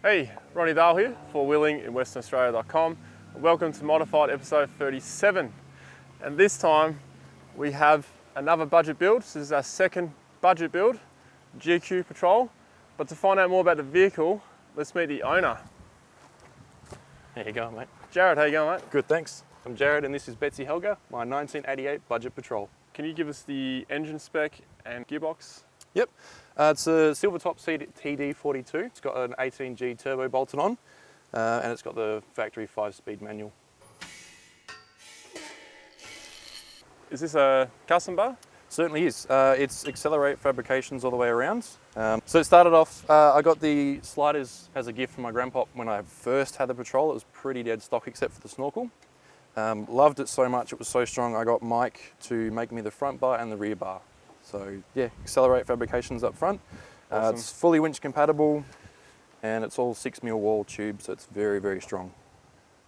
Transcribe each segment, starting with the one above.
Hey, Ronnie Dale here, for-wheeling in westernaustralia.com. Welcome to Modified episode 37. And this time we have another budget build. This is our second budget build, GQ Patrol. But to find out more about the vehicle, let's meet the owner. How you going, mate? Jarrard, how you going, mate? Good, thanks. I'm Jarrard and this is Betsy Helga, my 1988 Budget Patrol. Can you give us the engine spec and gearbox? Yep, it's a Silvertop TD42. It's got an 18G turbo bolted on and it's got the factory 5-speed manual. Is this a custom bar? Certainly is. It's Accelerate fabrications all the way around. So it started off, I got the sliders as a gift from my grandpop when I first had the Patrol. It was pretty dead stock except for the snorkel. Loved it so much, it was so strong, I got Mike to make me the front bar and the rear bar. So yeah, Accelerate fabrications up front. Awesome. It's fully winch compatible and it's all 6mm wall tube, so it's very, very strong.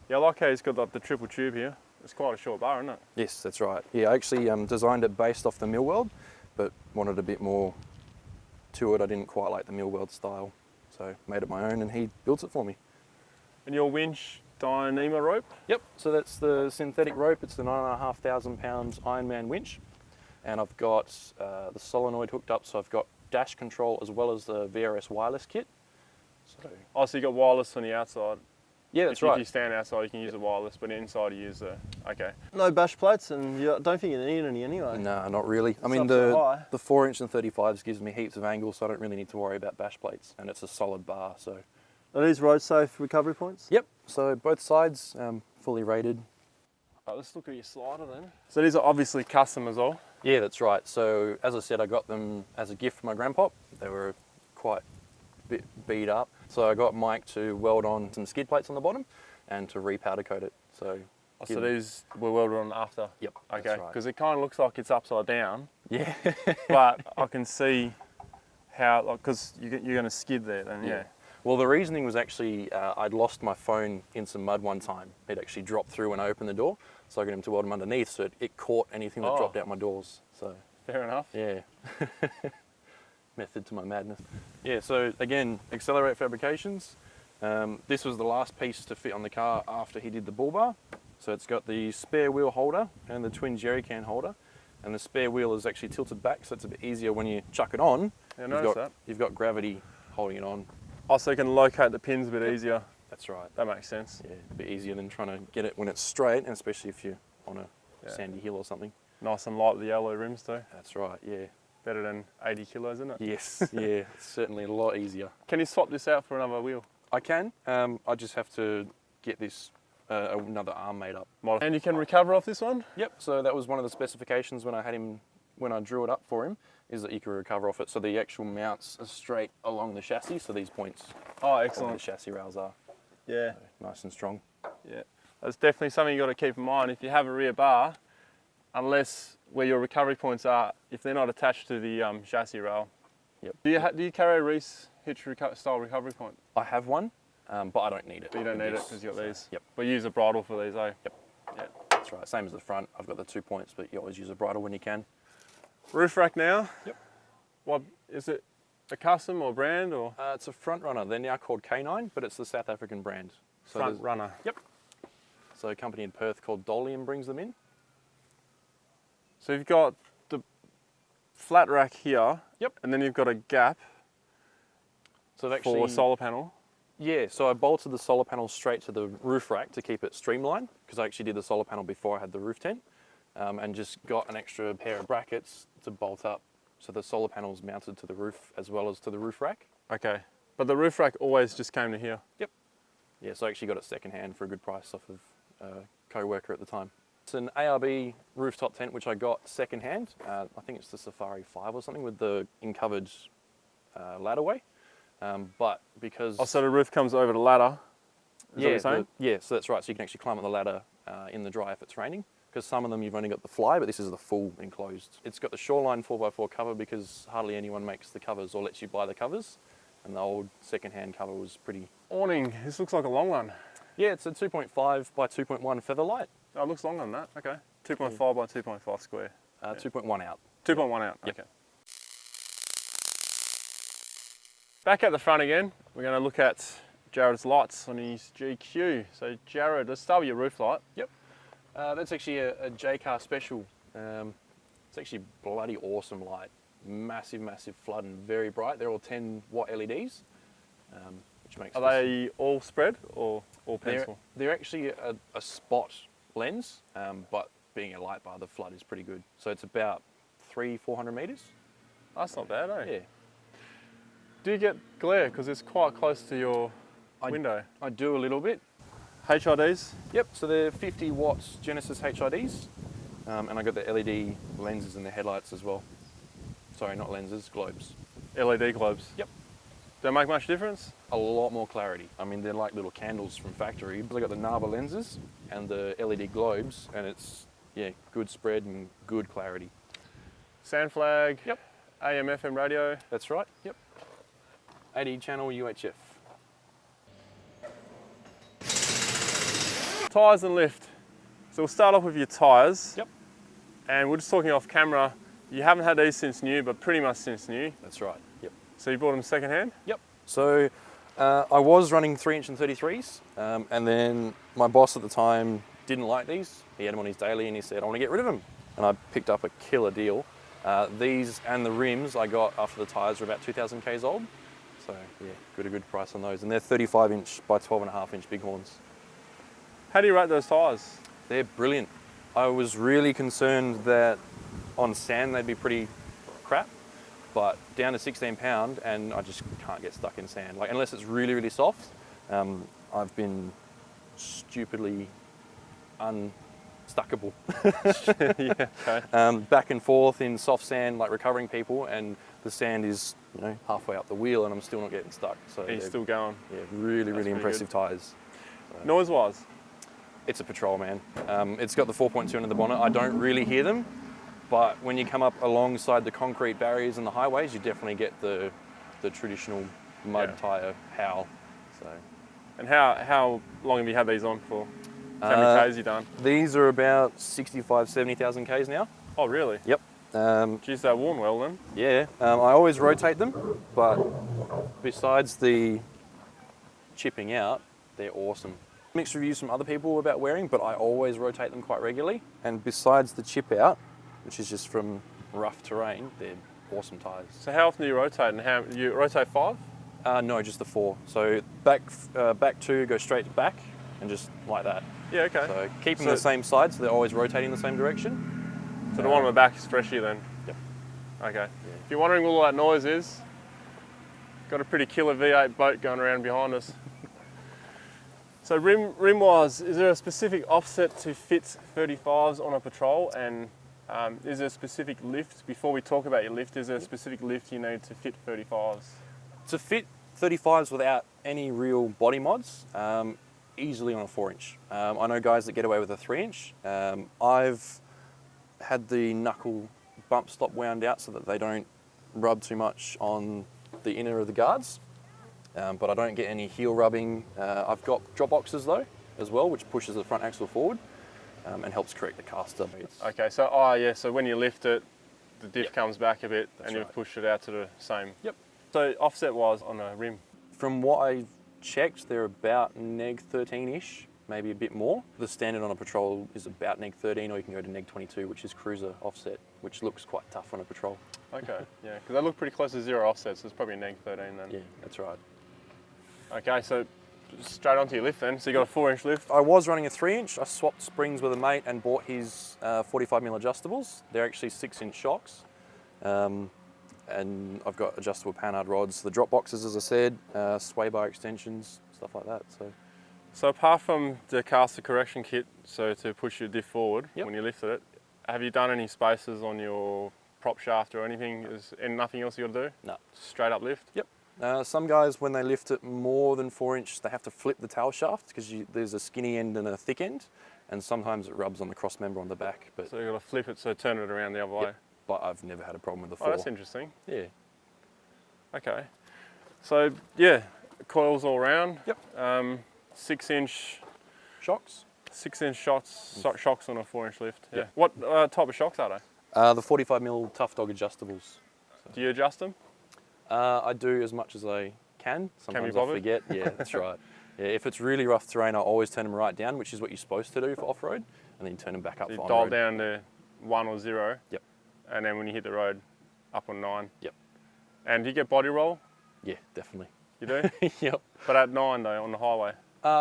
Yeah, I like how it's got the triple tube here. It's quite a short bar, isn't it? Yes, that's right. Yeah, I actually designed it based off the Millweld, but wanted a bit more to it. I didn't quite like the Millweld style, so made it my own and he built it for me. And your winch Dyneema rope? Yep, so that's the synthetic rope. It's the 9,500 pounds Ironman winch. And I've got the solenoid hooked up, so I've got dash control as well as the VRS wireless kit. So you got wireless on the outside? Yeah, that's right. If you stand outside, you can use the wireless, but inside you use the, okay. No bash plates, and you don't think you need any anyway. No, not really. I mean, up so high. the 4" and 35s gives me heaps of angle, so I don't really need to worry about bash plates, and it's a solid bar, so. Are these road safe recovery points? Yep, so both sides fully rated. Right, let's look at your slider then. So these are obviously custom as well? Yeah, that's right. So as I said, I got them as a gift from my grandpop. They were quite a bit beat up. So I got Mike to weld on some skid plates on the bottom and to repowder coat it. So, so these were welded on after? Yep, okay, that's right. because it kind of looks like it's upside down. Yeah. But I can see how, because you're going to skid there then, yeah. Well, the reasoning was actually I'd lost my phone in some mud one time. It actually dropped through when I opened the door. So I got him to weld them underneath, so it caught anything that dropped out my doors. So fair enough. Yeah. Method to my madness. Yeah, so again, Accelerate fabrications. This was the last piece to fit on the car after he did the bull bar. So it's got the spare wheel holder and the twin jerry can holder. And the spare wheel is actually tilted back, so it's a bit easier when you chuck it on. Yeah, you've got gravity holding it on. Oh, so you can locate the pins a bit easier. That's right. That makes sense. Yeah, a bit easier than trying to get it when it's straight, and especially if you're on a sandy hill or something. Nice and light with the yellow rims too. That's right, yeah. Better than 80 kilos, isn't it? Yes, yeah, it's certainly a lot easier. Can you swap this out for another wheel? I can. I just have to get this another arm made up. And you can recover off this one? Yep, so that was one of the specifications when I drew it up for him, is that you can recover off it. So the actual mounts are straight along the chassis, so these points where the chassis rails are. Yeah. So nice and strong. Yeah. That's definitely something you've got to keep in mind. If you have a rear bar, unless where your recovery points are, if they're not attached to the chassis rail. Yep. Do you carry a Reese hitch style recovery point? I have one, but I don't need it. But you don't need it because you've got these? Yep. But you use a bridle for these, eh? Yep. Yeah. That's right, same as the front. I've got the 2 points, but you always use a bridle when you can. Roof rack now? Yep. What, is it a custom or brand or? It's a Front Runner. They're now called K9, but it's the South African brand. So Front Runner? Yep. So a company in Perth called Dolium brings them in. So you've got the flat rack here. Yep. And then you've got a gap so actually, for a solar panel. Yeah, so I bolted the solar panel straight to the roof rack to keep it streamlined, because I actually did the solar panel before I had the roof tent, and just got an extra pair of brackets to bolt up. So the solar panel's mounted to the roof as well as to the roof rack. Okay. But the roof rack always just came to here? Yep. Yeah, so I actually got it second hand for a good price off of a co-worker at the time. It's an ARB rooftop tent, which I got second hand. I think it's the Safari 5 or something with the in-covered ladderway. But because... Oh, so the roof comes over the ladder? Is that what you're saying? Yeah, so that's right. So you can actually climb up the ladder in the dry if it's raining. Because some of them you've only got the fly, but this is the full enclosed. It's got the Shoreline 4x4 cover because hardly anyone makes the covers or lets you buy the covers. And the old second-hand cover was pretty... Awning. This looks like a long one. Yeah, it's a 2.5 by 2.1 featherlight. Oh, it looks longer than that. Okay. 2.5 by 2.5 square. 2.1 out. 2.1 out. Yep. Okay. Back at the front again, we're going to look at Jarrad's lights on his GQ. So Jarrard, let's start with your roof light. Yep. That's actually a J-Car special. It's actually bloody awesome light. Massive, massive flood and very bright. They're all 10 watt LEDs, which makes. Are they all spread or all pencil? They're actually a spot lens, but being a light bar, the flood is pretty good. So it's about 400 meters. That's not bad, eh? Yeah. Do you get glare? Because it's quite close to your window. I do a little bit. HIDs? Yep, so they're 50 watts Genesis HIDs, and I got the LED lenses in the headlights as well. Sorry, not lenses, globes. LED globes? Yep. Don't make much difference? A lot more clarity. I mean, they're like little candles from factory. I got the Narva lenses and the LED globes, and it's, yeah, good spread and good clarity. Sand flag? Yep. AM, FM radio? That's right, yep. 80 channel UHF. Tyres and lift. So we'll start off with your tyres. Yep. And we're just talking off camera. You haven't had these since new, but pretty much since new. That's right, yep. So you bought them second hand? Yep. So I was running 3" and 33s, and then my boss at the time didn't like these. He had them on his daily and he said, I want to get rid of them. And I picked up a killer deal. These and the rims I got after the tyres were about 2,000 Ks old. So yeah, got a good price on those. And they're 35 inch by 12.5 inch bighorns. How do you rate those tyres? They're brilliant. I was really concerned that on sand they'd be pretty crap, but down to 16 pound and I just can't get stuck in sand. Like unless it's really, really soft, I've been stupidly unstuckable. Yeah, okay. Back and forth in soft sand, like recovering people, and the sand is, you know, halfway up the wheel and I'm still not getting stuck. So And you're still going. yeah, really, really impressive good. tyres. Noise-wise? It's a Patrol, man. It's got the 4.2 under the bonnet. I don't really hear them, but when you come up alongside the concrete barriers and the highways, you definitely get the traditional mud tyre howl. So. And how long have you had these on for? How many Ks you done? These are about 65, 70,000 Ks now. Oh, really? Yep. Geez, they're worn well then. Yeah, I always rotate them, but besides the chipping out, they're awesome. Mixed reviews from other people about wearing, but I always rotate them quite regularly. And besides the chip out, which is just from rough terrain, they're awesome tyres. So how often do you rotate, and how you rotate 5? No, just the 4. So back 2, go straight to back, and just like that. Yeah, okay. So keep them the same side, so they're always rotating the same direction. So the one on the back is freshy then? Yep. Okay. Yeah. If you're wondering what all that noise is, got a pretty killer V8 boat going around behind us. So rim-wise, is there a specific offset to fit 35s on a Patrol, and is there a specific lift, before we talk about your lift, is there a specific lift you need to fit 35s? To fit 35s without any real body mods, easily on a 4-inch. I know guys that get away with a 3-inch. I've had the knuckle bump stop wound out so that they don't rub too much on the inner of the guards. But I don't get any heel rubbing. I've got drop boxes though, as well, which pushes the front axle forward and helps correct the caster. Okay, so so when you lift it, the diff comes back a bit. That's and you've right. pushed it out to the same. Yep. So offset-wise on a rim? From what I checked, they're about neg 13-ish, maybe a bit more. The standard on a Patrol is about neg 13, or you can go to neg 22, which is cruiser offset, which looks quite tough on a Patrol. Okay, yeah, because they look pretty close to 0 offset, so it's probably a neg 13 then. Yeah, that's right. Okay, so straight onto your lift then. So you got a 4-inch lift. I was running a 3-inch. I swapped springs with a mate and bought his 45mm adjustables. They're actually 6-inch shocks. And I've got adjustable panhard rods, the drop boxes, as I said, sway bar extensions, stuff like that. So apart from the caster correction kit, so to push your diff forward when you lifted it, have you done any spacers on your prop shaft or anything? And nothing else you got to do? No. Straight up lift? Yep. Some guys, when they lift it more than 4-inch, they have to flip the tail shaft because there's a skinny end and a thick end, and sometimes it rubs on the cross member on the back. But so you've got to flip it, so turn it around the other way? But I've never had a problem with the 4. Oh, that's interesting. Yeah. Okay. So, yeah, coils all around. Yep. 6-inch Shocks? 6-inch shocks on a 4-inch lift. Yeah. What type of shocks are they? The 45mm Tough Dog adjustables. Do you adjust them? I do as much as I can. be Sometimes I bothered. forget. Yeah, that's right. Yeah, if it's really rough terrain, I always turn them right down, which is what you're supposed to do for off-road, and then turn them back up So you for dial on-road. down to 1 or 0. Yep. And then when you hit the road, up on 9. Yep. And do you get body roll? Yeah, definitely. You do? Yep. But at 9 though, on the highway,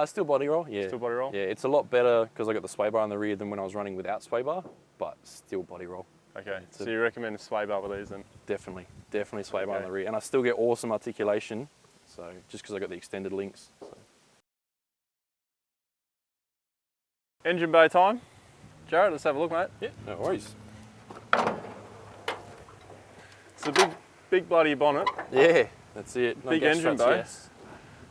Still body roll, yeah. still body roll? Yeah, it's a lot better because I got the sway bar in the rear than when I was running without sway bar, but still body roll. Okay, It's so a- you recommend a sway bar with these then? Definitely sway bar in Okay. the rear. And I still get awesome articulation, so just because I got the extended links. So. Engine bay time. Jarrard, let's have a look, mate. Yeah, no worries. It's a big bloody bonnet, Yeah, that's it. No Big gas engine struts, bay. yes.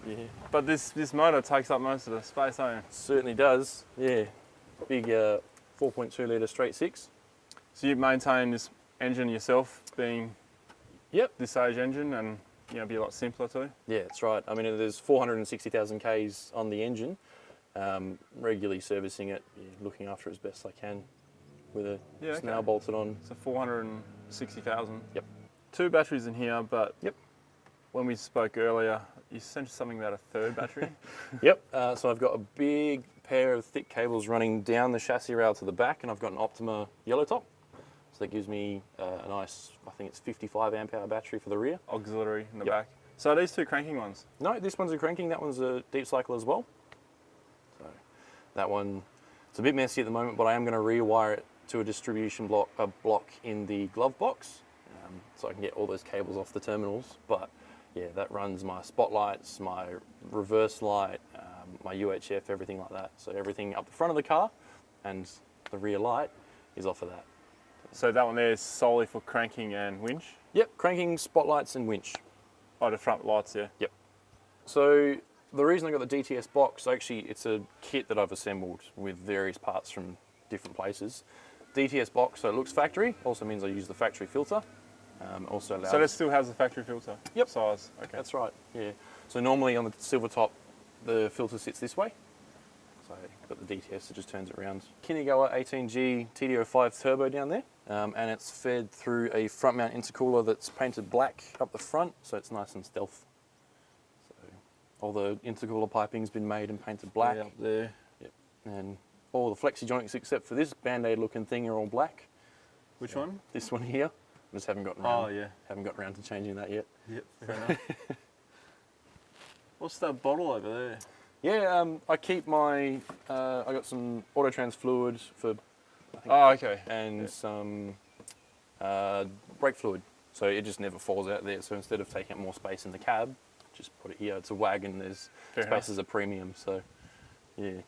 Yeah, but this motor takes up most of the space, don't you? certainly does. Yeah, big 4.2 litre straight six. So you maintain this engine yourself, being Yep. this age engine, and be a lot simpler too. Yeah, that's right. I mean, there's 460,000 Ks on the engine. Regularly servicing it, looking after it as best I can with a Yeah, okay. snail bolted on. So 460,000. Yep. 2 batteries in here, but Yep. when we spoke earlier, you said something about a third battery. Yep. So I've got a big pair of thick cables running down the chassis rail to the back, and I've got an Optima yellow top. So that gives me a nice, I think it's 55 amp hour battery for the rear. Auxiliary in the Yep. back. So are these 2 cranking ones? No, this one's a cranking, that one's a deep cycle as well. So that one, it's a bit messy at the moment, but I am going to rewire it to a distribution block in the glove box, so I can get all those cables off the terminals. But yeah, that runs my spotlights, my reverse light, my UHF, everything like that. So everything up the front of the car and the rear light is off of that. So that one there is solely for cranking and winch? Yep, cranking, spotlights and winch. Oh, the front lights, yeah. Yep. So the reason I got the DTS box, actually it's a kit that I've assembled with various parts from different places. DTS box, so it looks factory, also means I use the factory filter. Also allows... So that still has the factory filter? Yep. Size, okay. That's right, yeah. So normally on the silver top, the filter sits this way. So got the DTS that just turns it around. Kinigawa 18G TD05 turbo down there. And it's fed through a front mount intercooler that's painted black up the front, so it's nice and stealth. So all the intercooler piping's been made and painted black. Yeah, up there. Yep. And all the flexi joints except for this band-aid looking thing are all black. Which So one? This one here. I just haven't gotten around. Oh, yeah. Haven't got around to changing that yet. Yep, fair enough. What's that bottle over there? Yeah, I keep my, I got some Autotrans fluid for, Oh, okay. and Yeah. some brake fluid. So it just never falls out there. So instead of taking up more space in the cab, just put it here. It's a wagon, there's Fair space enough. is a premium, so yeah.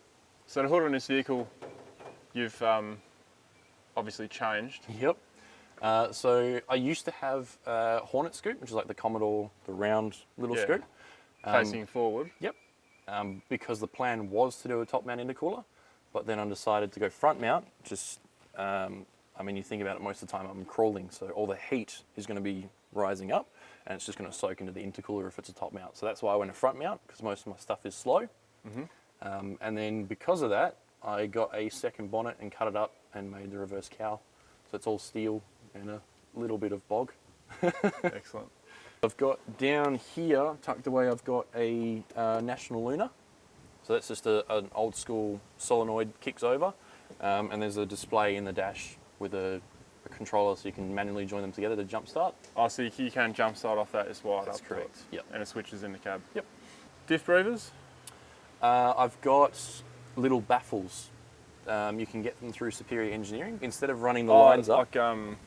So the hood on this vehicle, you've obviously changed. Yep. So I used to have a Hornet scoop, which is like the Commodore, the round little Yeah. scoop. Facing forward. Yep. Because the plan was to do a top mount intercooler, but then I decided to go front mount. Just, I mean, you think about it, most of the time I'm crawling, so all the heat is going to be rising up, and it's just going to soak into the intercooler if it's a top mount. So that's why I went to front mount, because most of my stuff is slow. And then because of that, I got a second bonnet and cut it up and made the reverse cowl. So it's all steel and a little bit of bog. Excellent. I've got down here, tucked away, I've got a National Lunar. So that's just an old school solenoid, kicks over. And there's a display in the dash with a controller so you can manually join them together to jump start. Oh, so you can jump start off that, it's wired That's up. correct, yep. And it switches in the cab. Yep. Diff breathers? I've got little baffles. You can get them through Superior Engineering. Instead of running the lines up. Like,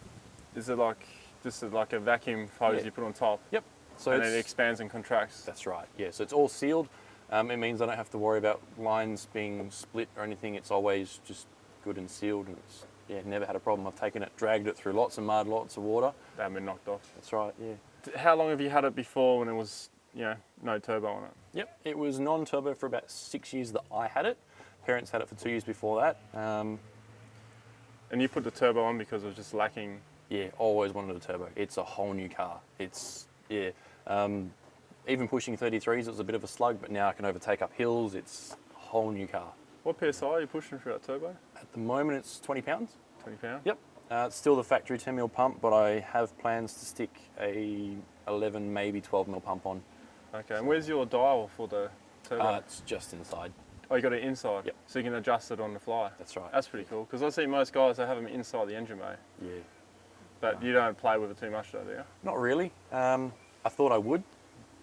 is it like just like a vacuum hose Yeah. you put on top? Yep. So And it expands and contracts. That's right, yeah. So it's all sealed. It means I don't have to worry about lines being split or anything. It's always just good and sealed, and it's, yeah, never had a problem. I've taken it, dragged it through lots of mud, lots of water. They haven't been knocked off. That's right, yeah. How long have you had it before when it was, no turbo on it? Yep, it was non-turbo for about 6 years that I had it. Parents had it for 2 years before that. And you put the turbo on because it was just lacking. Yeah, always wanted a turbo. It's a whole new car. It's, yeah. Even pushing 33s, it was a bit of a slug, but now I can overtake up hills. It's a whole new car. What PSI are you pushing through that turbo? At the moment, it's 20 pounds. 20 pounds? Yep. It's still the factory 10mm pump, but I have plans to stick a 11, maybe 12mm pump on Okay, and where's your dial for the turbo? It's just inside. Oh, you got it inside? Yep. So you can adjust it on the fly? That's right. That's pretty cool, because I see most guys, they have them inside the engine bay. Yeah. But you don't play with it too much though, do you? Not really. I thought I would,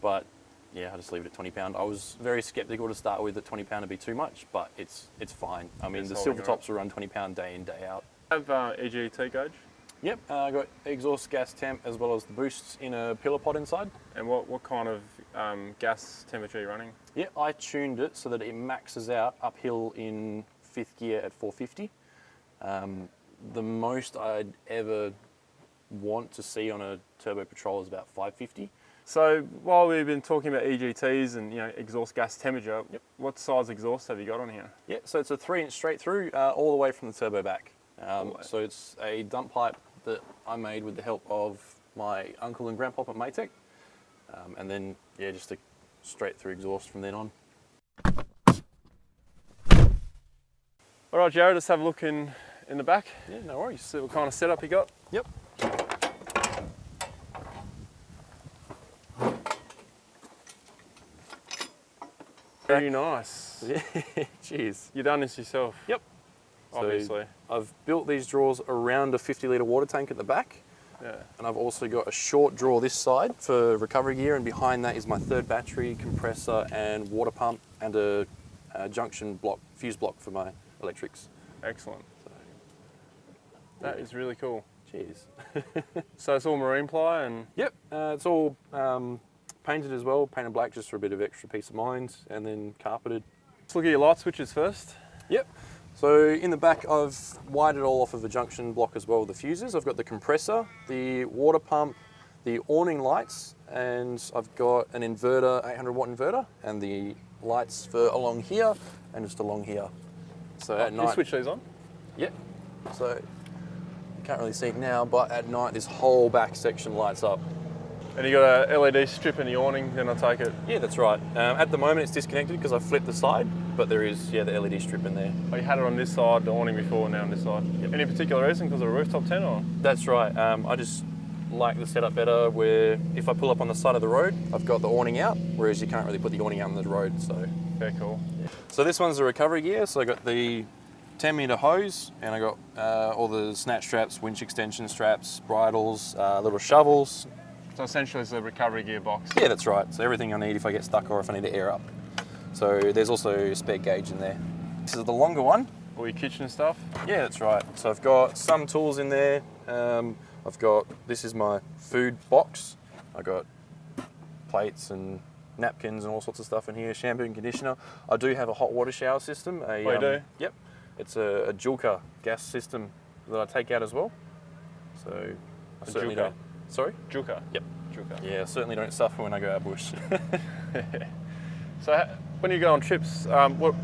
but yeah, I just leave it at £20. I was very sceptical to start with that £20 would be too much, but it's fine. I mean, the silver tops will run £20 day in, day out. Have EGT gauge? Yep, I got exhaust gas temp as well as the boosts in a pillar pod inside. And what kind of gas temperature are you running? Yeah, I tuned it so that it maxes out uphill in 5th gear at 450. The most I'd ever want to see on a Turbo Patrol is about 550. So while we've been talking about EGTs and exhaust gas temperature, Yep. What size exhaust have you got on here? Yeah, so it's a 3-inch straight through all the way from the turbo back. So it's a dump pipe that I made with the help of my uncle and grandpop at Maytech. And then, yeah, just a straight through exhaust from then on. All right, Jarrard, let's have a look in the back. Yeah, no worries. See what kind of setup you got. Yep. Very nice. Yeah, cheers. You done this yourself? Yep. Obviously. So I've built these drawers around a 50-litre water tank at the back. Yeah. And I've also got a short drawer this side for recovery gear, and behind that is my third battery, compressor and water pump, and a junction block, fuse block for my electrics. Excellent. So, That is really cool. cheers. So it's all marine ply and Yep, it's all painted as well, painted black just for a bit of extra peace of mind, and then carpeted. let's look at your light switches first. Yep. So in the back, I've wired it all off of a junction block as well with the fuses. I've got the compressor, the water pump, the awning lights, and I've got an inverter, 800 watt inverter, and the lights for along here and just along here. So at You night, switch these on? yep. So you can't really see it now, but at night this whole back section lights up. And you got a LED strip in the awning, then I take it. Yeah, that's right. At the moment it's disconnected because I flipped the side, but there is, yeah, the LED strip in there. Oh, you had it on this side, the awning before, now on this side. Yep. Any particular reason? Because of a rooftop tent or? That's right. I just like the setup better where if I pull up on the side of the road, I've got the awning out, whereas you can't really put the awning out on the road. So, Very cool. so this one's a recovery gear. So I got the 10-meter hose, and I got all the snatch straps, winch extension straps, bridles, little shovels. So essentially it's a recovery gear box. Yeah, that's right. So everything I need if I get stuck or if I need to air up. So there's also a spare gauge in there. This is the longer one. All your kitchen stuff. Yeah, that's right. So I've got some tools in there. I've got, this is my food box. I got plates and napkins and all sorts of stuff in here, shampoo and conditioner. I do have a hot water shower system. Oh, you do? Yep. It's a Julka gas system that I take out as well. So I certainly Julka? don't. Sorry? Julka. Yep. Julka. Yeah, I certainly don't suffer when I go out bush. So when you go on trips, what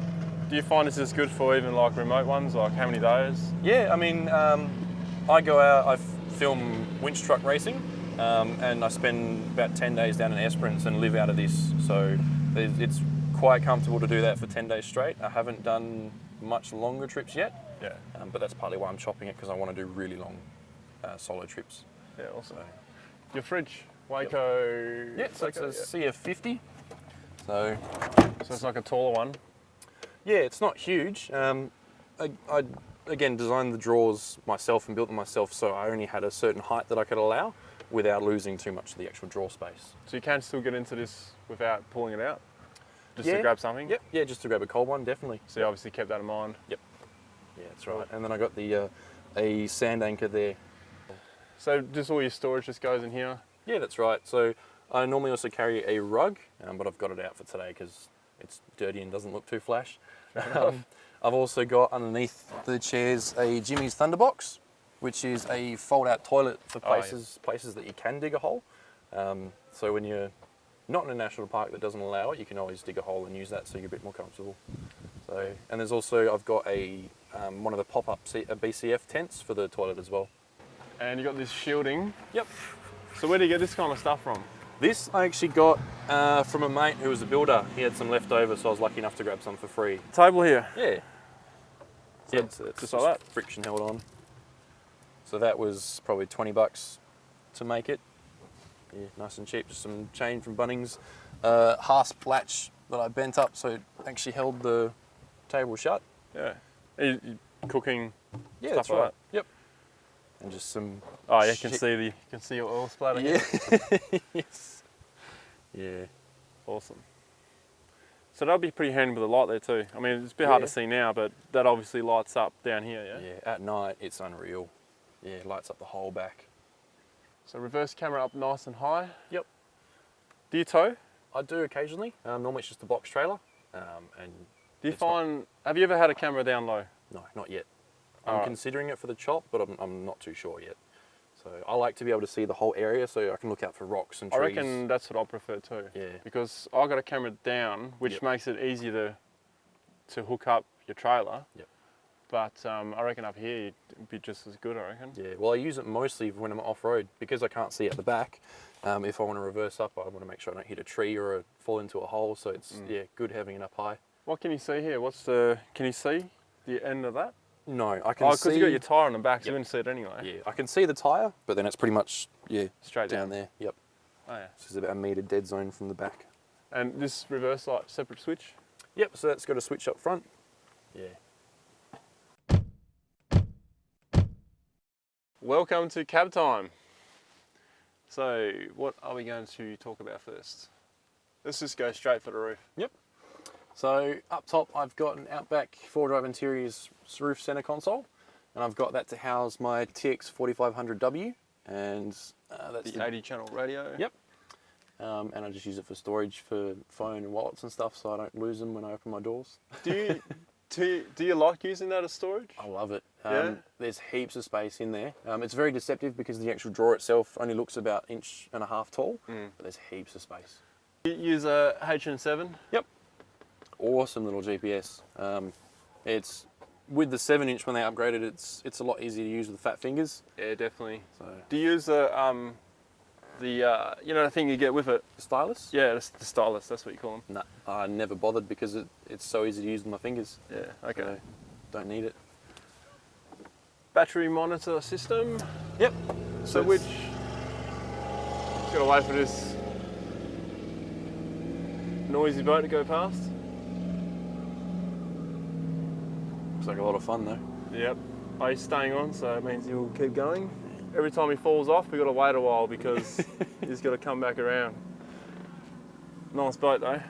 do you find this is good for even like remote ones? Like how many days? Yeah, I mean, I go out, I film winch truck racing, and I spend about 10 days down in Esperance and live out of this. So it's quite comfortable to do that for 10 days straight. I haven't done much longer trips yet, Yeah. but that's partly why I'm chopping it, because I want to do really long solo trips. Yeah, awesome. So, Your fridge, Waco. yeah, so it's a CF50. So So it's like a taller one. yeah, it's not huge. I again designed the drawers myself and built them myself, so I only had a certain height that I could allow without losing too much of the actual drawer space. So you can still get into this without pulling it out? Just Yeah. to grab something? Yep, yeah, just to grab a cold one, definitely. So you obviously kept that in mind. Yeah, that's right. And then I got the a sand anchor there. So just all your storage just goes in here? Yeah, that's right. So I normally also carry a rug, but I've got it out for today because it's dirty and doesn't look too flash. I've also got underneath the chairs a Jimmy's Thunderbox, which is a fold-out toilet for places that you can dig a hole. So when you're not in a national park that doesn't allow it, you can always dig a hole and use that so you're a bit more comfortable. So, and there's also, I've got a one of the pop-up BCF tents for the toilet as well. And you got this shielding. Yep. So where do you get this kind of stuff from? This I actually got from a mate who was a builder. He had some left over, so I was lucky enough to grab some for free. Table here. Yeah. So Yeah, it's just like that. friction held on. So that was probably $20 to make it. Yeah, nice and cheap. Just some chain from Bunnings. hasp latch that I bent up so it actually held the table shut. Yeah. You cooking Yeah, stuff that's like right. Yep. And just some. Oh, yeah, you shit- can see your oil splatter Yeah. here. Yes. Yeah. Awesome. So that'll be pretty handy with the light there too. I mean, it's a bit hard to Yeah. see now, but that obviously lights up down here, yeah? Yeah. At night, it's unreal. Yeah, lights up the whole back. So reverse camera up nice and high. Yep. Do you tow? I do occasionally. Normally it's just a box trailer. And Do you it's not- find, have you ever had a camera down low? No, not yet. I'm Alright. considering it for the chop, but I'm not too sure yet. So I like to be able to see the whole area so I can look out for rocks and I trees. reckon that's what I prefer too. Yeah. Because I got a camera down, which Yep. makes it easier to hook up your trailer. Yep. But I reckon up here it'd be just as good, I reckon. Yeah, well I use it mostly when I'm off-road because I can't see at the back. If I want to reverse up, I want to make sure I don't hit a tree or fall into a hole, so it's yeah, good having it up high. What can you see here? Can you see the end of that? No, I can Oh, see... because you got your tyre on the back, so Yep. you wouldn't see it anyway. Yeah, I can see the tyre, but then it's pretty much, yeah, Straight down there. Yep. Oh yeah. This is about a metre dead zone from the back. And this reverse light, separate switch? Yep, so that's got a switch up front. Yeah. Welcome to cab time. So what are we going to talk about first? Let's just go straight for the roof. Yep. So up top I've got an Outback 4-drive interiors roof center console, and I've got that to house my TX 4500W, and that's The 80 channel radio. Yep. And I just use it for storage for phone and wallets and stuff, so I don't lose them when I open my doors. Do you like using that as storage? I love it. Yeah? There's heaps of space in there. It's very deceptive because the actual drawer itself only looks about 1.5 inches tall, but there's heaps of space. You use a HN7? Yep. Awesome little GPS. It's with the 7-inch when they upgraded. It's a lot easier to use with fat fingers. Yeah, definitely. So Do you use the you know the thing you get with it? the stylus? Yeah, the stylus. That's what you call them. No, I never bothered because it's so easy to use with my fingers. Yeah. Okay. So don't need it. Battery monitor system. Yep. So it's- just gotta wait for this noisy boat to go past. Looks like a lot of fun though. Yep. Oh, he's staying on, so it means he'll keep going. Every time he falls off, we've got to wait a while because he's got to come back around. Nice boat though.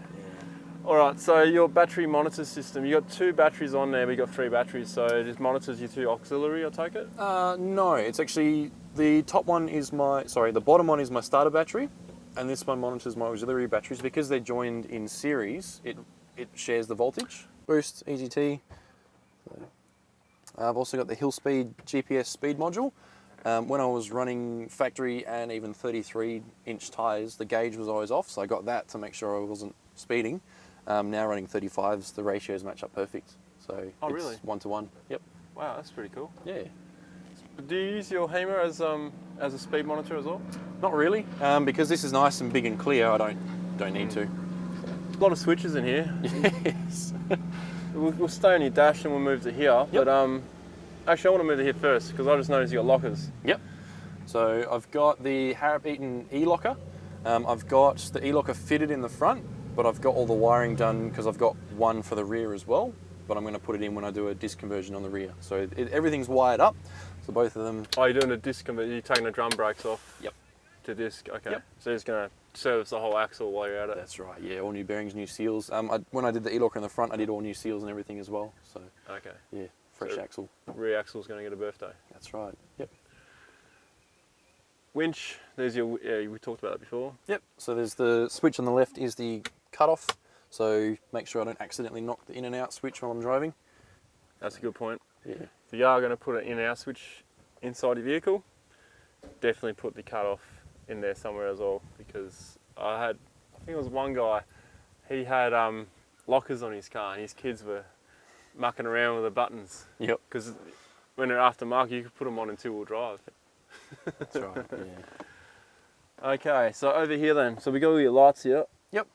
All right, so your battery monitor system, you got 2 batteries on there, we got 3 batteries, so it just monitors your 2 auxiliary, I take it? No, it's actually the bottom one is my starter battery, and this one monitors my auxiliary batteries. Because they're joined in series, it shares the voltage. Boost, EGT. I've also got the Hill Speed GPS speed module. When I was running factory and even 33-inch tyres, the gauge was always off, so I got that to make sure I wasn't speeding. Now running 35s, the ratios match up perfect. So Oh, it's really? 1-to-1. Yep. Wow, that's pretty cool. Yeah. Do you use your HEMA as a speed monitor as well? Not really, because this is nice and big and clear. I don't need to. A lot of switches in here. Yes. We'll stay on your dash and we'll move to here. Yep. But actually, I want to move to here first because I just noticed you got lockers. Yep. So I've got the Harrop Eaton e-locker. I've got the e-locker fitted in the front, but I've got all the wiring done because I've got one for the rear as well. But I'm going to put it in when I do a disc conversion on the rear. So everything's wired up. So both of them. Oh, you're doing a disc conversion. You're taking the drum brakes off. Yep. To disc. Okay. Yep. So you're just going to service the whole axle while you're at it. That's right. Yeah, all new bearings, new seals. When I did the e-locker in the front, I did all new seals and everything as well. So Okay. yeah, fresh So- axle. Rear axle's going to get a birthday. That's right. Yep. Winch. There's your. Yeah, we talked about that before. Yep. So there's the switch on the left is the cutoff. So make sure I don't accidentally knock the in and out switch while I'm driving. That's a good point. Yeah. If you are going to put an in and out switch inside your vehicle, definitely put the cutoff in there somewhere as well, because I think it was one guy, he had lockers on his car and his kids were mucking around with the buttons. Yep. Because when they're aftermarket, you could put them on in 2-wheel drive. That's right. Yeah. Okay, so over here then, so we got all your lights here Yep.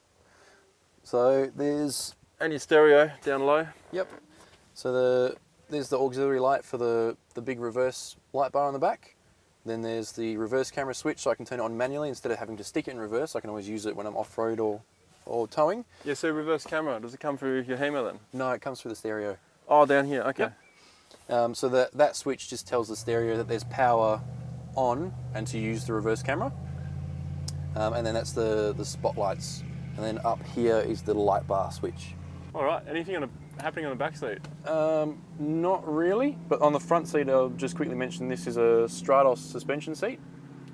So there's and your stereo down low. Yep. So there's the auxiliary light for the big reverse light bar on the back. Then there's the reverse camera switch, so I can turn it on manually instead of having to stick it in reverse. I can always use it when I'm off-road or or towing. Yeah, so reverse camera, does it come through your HEMA then? No, it comes through the stereo. Oh, down here, okay. Yep. So that switch just tells the stereo that there's power on and to use the reverse camera. And then that's the spotlights. And then up here is the light bar switch. All right, anything happening on the back seat? Not really, but on the front seat, I'll just quickly mention this is a Stratos suspension seat.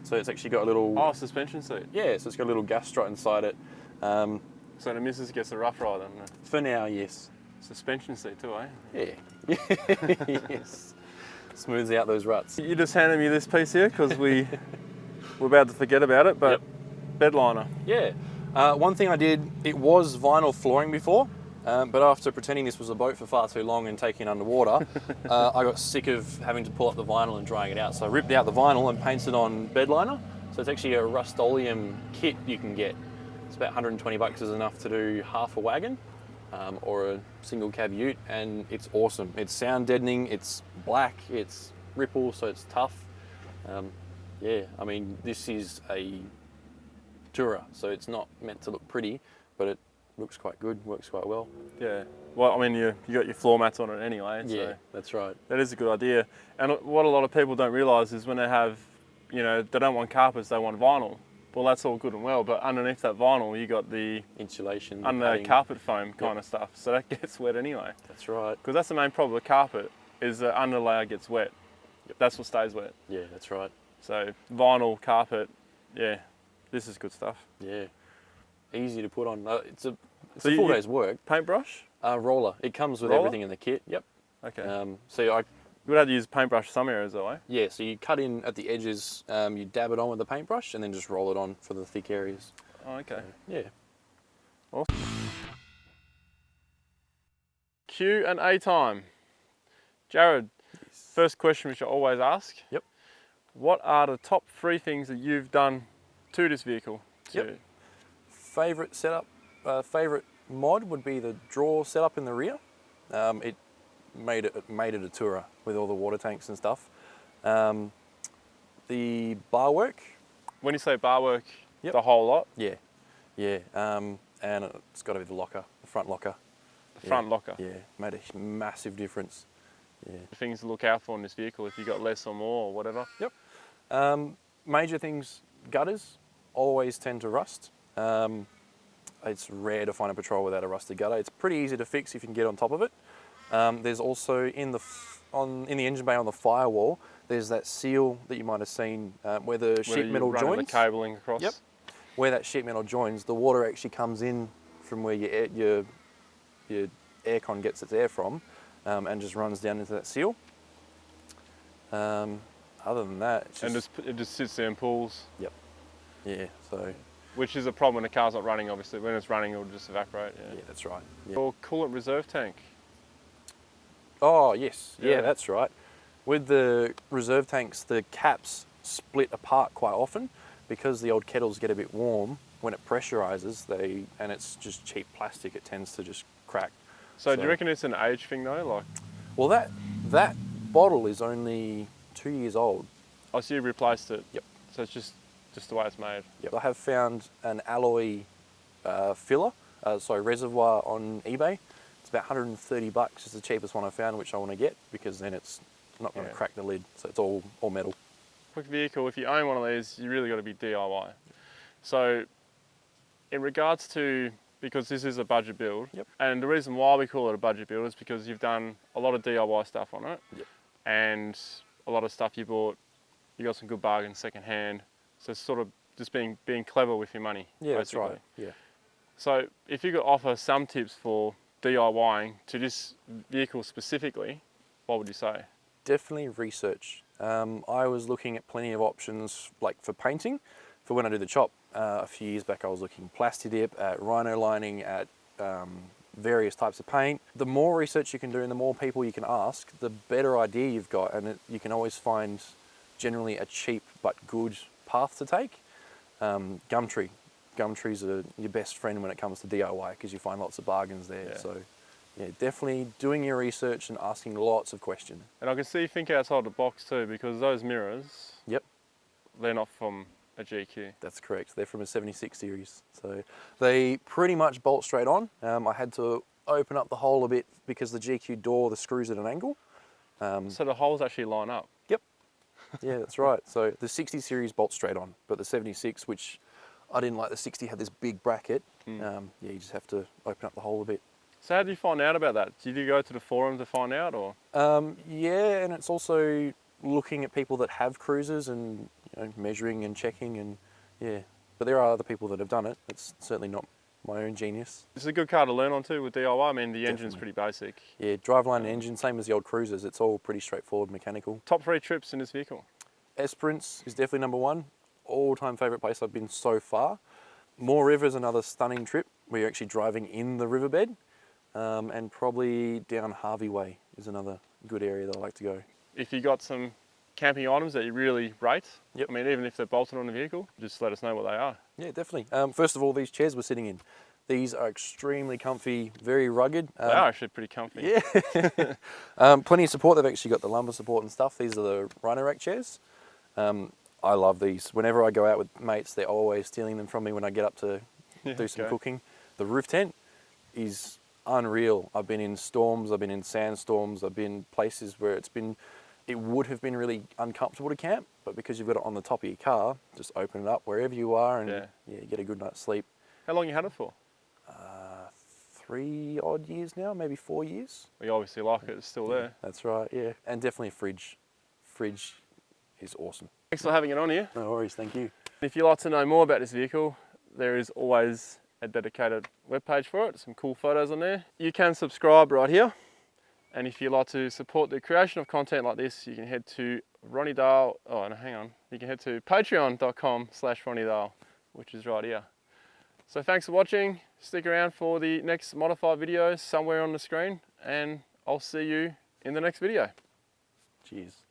So it's actually got a little... Oh, suspension seat. Yeah, so it's got a little gas strut inside it. So the missus gets a rough ride on the For now, yes. suspension seat too, eh? Yeah. Yes. Smooths out those ruts. You just handed me this piece here because we're about to forget about it, but bed liner. Yeah. One thing I did, it was vinyl flooring before, but after pretending this was a boat for far too long and taking it underwater, I got sick of having to pull up the vinyl and drying it out. So I ripped out the vinyl and painted on bed liner. So it's actually a Rust-Oleum kit you can get. It's about 120 bucks is enough to do half a wagon or a single cab ute, and it's awesome. It's sound deadening, it's black, it's ripple, so it's tough. Yeah, I mean, this is a tourer, so it's not meant to look pretty, but it looks quite good, works quite well. Yeah. Well, I mean, you got your floor mats on it anyway. So Yeah, that's right. that is a good idea. And what a lot of people don't realise is when they have, you know, they don't want carpets, they want vinyl. Well, that's all good and well, but underneath that vinyl, you got the Insulation. under padding. carpet foam kind of stuff. So that gets wet anyway. That's right. Because that's the main problem with carpet is the underlayer gets wet. That's what stays wet. Yeah, that's right. So vinyl carpet, yeah, this is good stuff. Yeah. Easy to put on. It's a So full day's work. Paintbrush? Roller. It comes with Roller? everything in the kit. Yep. Okay. So You would have to use paintbrush some areas though, eh? yeah, so you cut in at the edges, you dab it on with the paintbrush, and then just roll it on for the thick areas. Oh, okay. Yeah. Awesome. Q&A time. Jarrard, first question which I always ask. Yep. What are the top 3 things that you've done to this vehicle? Yep. Favorite setup, favorite mod would be the draw setup in the rear. It made it a tourer with all the water tanks and stuff. The bar work. When you say bar work, Yep. the whole lot? Yeah. Yeah. And it's got to be the locker, the front locker. The front locker? Yeah, made a massive difference. Yeah. Things to look out for in this vehicle if you got less or more or whatever? Yep. Major things, gutters always tend to rust. It's rare to find a Patrol without a rusted gutter. It's pretty easy to fix if you can get on top of it. There's also in the engine bay on the firewall, there's that seal that you might have seen where the sheet metal joins. The cabling across? Yep. Where that sheet metal joins, the water actually comes in from where your aircon gets its air from, and just runs down into that seal. Other than that, it just sits there and pulls? Yep. Yeah, so... Which is a problem when the car's not running, obviously. When it's running, it'll just evaporate. Yeah, that's right. Yeah. Or coolant reserve tank. Oh, yes. Yeah, Yeah. that's right. With the reserve tanks, the caps split apart quite often because the old kettles get a bit warm. When it pressurizes, and it's just cheap plastic, it tends to just crack. So do you reckon it's an age thing though? Like, Well, that bottle is only 2 years old. I see you replaced it. Yep. So it's just the way it's made. Yep. I have found an alloy reservoir on eBay. It's about 130 bucks. It's the cheapest one I found, which I want to get because then it's not going to crack the lid. So it's all metal. Quick vehicle, if you own one of these, you really got to be DIY. So in regards to, because this is a budget build, Yep. and the reason why we call it a budget build is because you've done a lot of DIY stuff on it, Yep. and a lot of stuff you bought, you got some good bargains second hand. So it's sort of just being clever with your money. Yeah, basically. that's right. Yeah. So if you could offer some tips for DIYing to this vehicle specifically, what would you say? Definitely research. I was looking at plenty of options like for painting, for when I do the chop. A few years back I was looking Plastidip, at rhino lining, at various types of paint. The more research you can do and the more people you can ask, the better idea you've got, and you can always find generally a cheap but good path to take. Gumtrees are your best friend when it comes to DIY because you find lots of bargains there. Yeah. So yeah, definitely doing your research and asking lots of questions. And I can see you think outside the box too, because those mirrors, Yep. they're not from a GQ. That's correct. They're from a 76 series. So they pretty much bolt straight on. I had to open up the hole a bit because the GQ door, the screw's at an angle. So the holes actually line up. Yep. Yeah, that's right. So the 60 series bolts straight on, but the 76, which I didn't like, the 60 had this big bracket. Yeah, you just have to open up the hole a bit. So how did you find out about that? Did you go to the forum to find out, or? Yeah, and it's also looking at people that have cruisers and measuring and checking, and yeah. But there are other people that have done it. It's certainly not my own genius. It's a good car to learn on too with DIY. I mean, the engine's Definitely. pretty basic. Yeah, driveline and engine, same as the old cruisers. It's all pretty straightforward mechanical. Top 3 trips in this vehicle? Esperance is definitely number 1. All-time favourite place I've been so far. Moore River is another stunning trip where you're actually driving in the riverbed. And probably down Harvey Way is another good area that I like to go. If you got some camping items that you really rate, Yep. I mean, even if they're bolted on the vehicle, just let us know what they are. Yeah, definitely. First of all, these chairs we're sitting in. These are extremely comfy, very rugged. They are actually pretty comfy. Yeah. Plenty of support. They've actually got the lumbar support and stuff. These are the Rhino Rack chairs. I love these. Whenever I go out with mates, they're always stealing them from me when I get up to do some cooking. The roof tent is unreal. I've been in storms, I've been in sandstorms, I've been places where it would have been really uncomfortable to camp, but because you've got it on the top of your car, just open it up wherever you are and yeah, get a good night's sleep. How long you had it for? 3 odd years now, maybe 4 years. We obviously like it, it's still there. That's right, yeah. And definitely a fridge. Fridge is awesome. Thanks for having it on here. No worries, thank you. If you'd like to know more about this vehicle, there is always a dedicated webpage for it, some cool photos on there. You can subscribe right here. And if you'd like to support the creation of content like this, you can head to Ronnie Dale, you can head to patreon.com/Ronnie Dale, which is right here. So thanks for watching. Stick around for the next modified video somewhere on the screen, and I'll see you in the next video. Cheers.